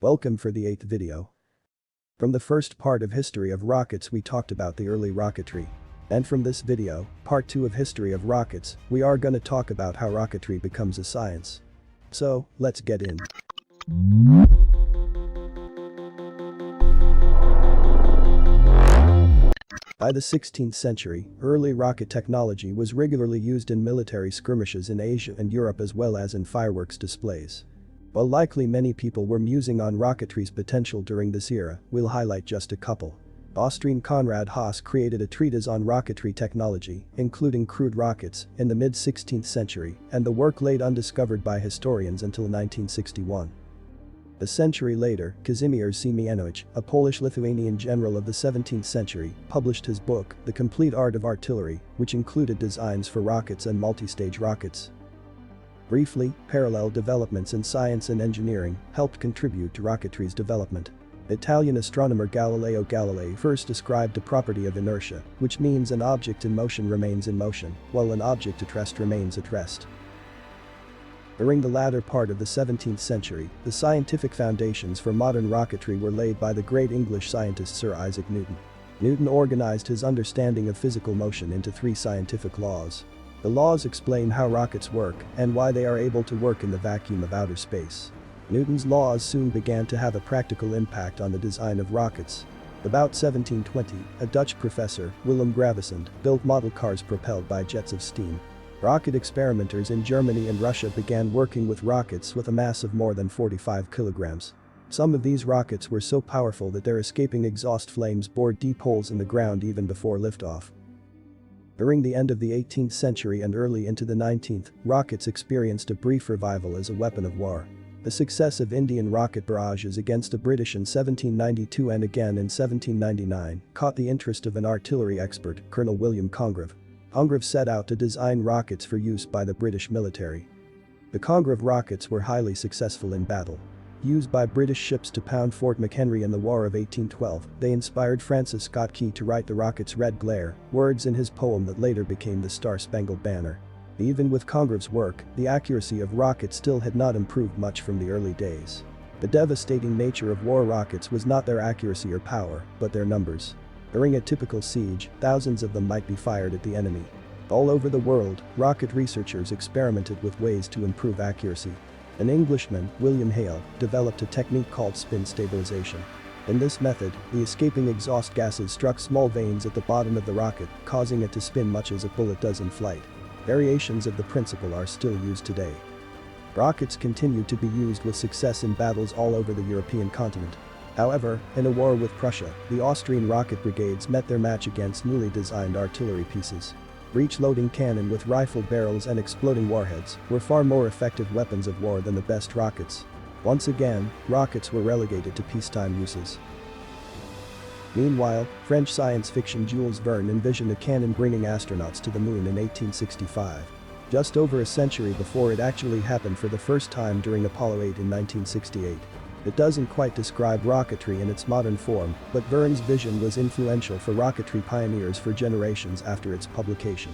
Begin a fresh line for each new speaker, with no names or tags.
Welcome for the 8th video. From the first part of History of Rockets we talked about the early rocketry. And from this video, part 2 of History of Rockets, we are gonna talk about how rocketry becomes a science. So, let's get in. By the 16th century, early rocket technology was regularly used in military skirmishes in Asia and Europe as well as in fireworks displays. While likely many people were musing on rocketry's potential during this era, we'll highlight just a couple. Austrian Konrad Haas created a treatise on rocketry technology, including crude rockets, in the mid-16th century, and the work laid undiscovered by historians until 1961. A century later, Kazimierz Siemienowicz, a Polish-Lithuanian general of the 17th century, published his book, The Complete Art of Artillery, which included designs for rockets and multi-stage rockets. Briefly, parallel developments in science and engineering helped contribute to rocketry's development. Italian astronomer Galileo Galilei first described the property of inertia, which means an object in motion remains in motion, while an object at rest remains at rest. During the latter part of the 17th century, the scientific foundations for modern rocketry were laid by the great English scientist Sir Isaac Newton. Newton organized his understanding of physical motion into 3 scientific laws. The laws explain how rockets work and why they are able to work in the vacuum of outer space. Newton's laws soon began to have a practical impact on the design of rockets. About 1720, a Dutch professor, Willem Gravesend, built model cars propelled by jets of steam. Rocket experimenters in Germany and Russia began working with rockets with a mass of more than 45 kilograms. Some of these rockets were so powerful that their escaping exhaust flames bored deep holes in the ground even before liftoff. During the end of the 18th century and early into the 19th, rockets experienced a brief revival as a weapon of war. The success of Indian rocket barrages against the British in 1792 and again in 1799 caught the interest of an artillery expert, Colonel William Congreve. Congreve set out to design rockets for use by the British military. The Congreve rockets were highly successful in battle. Used by British ships to pound Fort McHenry in the War of 1812, they inspired Francis Scott Key to write the rocket's red glare, words in his poem that later became the Star-Spangled Banner. Even with Congreve's work, the accuracy of rockets still had not improved much from the early days. The devastating nature of war rockets was not their accuracy or power, but their numbers. During a typical siege, thousands of them might be fired at the enemy. All over the world, rocket researchers experimented with ways to improve accuracy. An Englishman, William Hale, developed a technique called spin stabilization. In this method, the escaping exhaust gases struck small vanes at the bottom of the rocket, causing it to spin much as a bullet does in flight. Variations of the principle are still used today. Rockets continued to be used with success in battles all over the European continent. However, in a war with Prussia, the Austrian rocket brigades met their match against newly designed artillery pieces. Breech-loading cannon with rifle barrels and exploding warheads were far more effective weapons of war than the best rockets. Once again, rockets were relegated to peacetime uses. Meanwhile, French science fiction Jules Verne envisioned a cannon bringing astronauts to the moon in 1865. Just over a century before it actually happened for the first time during Apollo 8 in 1968. It doesn't quite describe rocketry in its modern form, but Verne's vision was influential for rocketry pioneers for generations after its publication.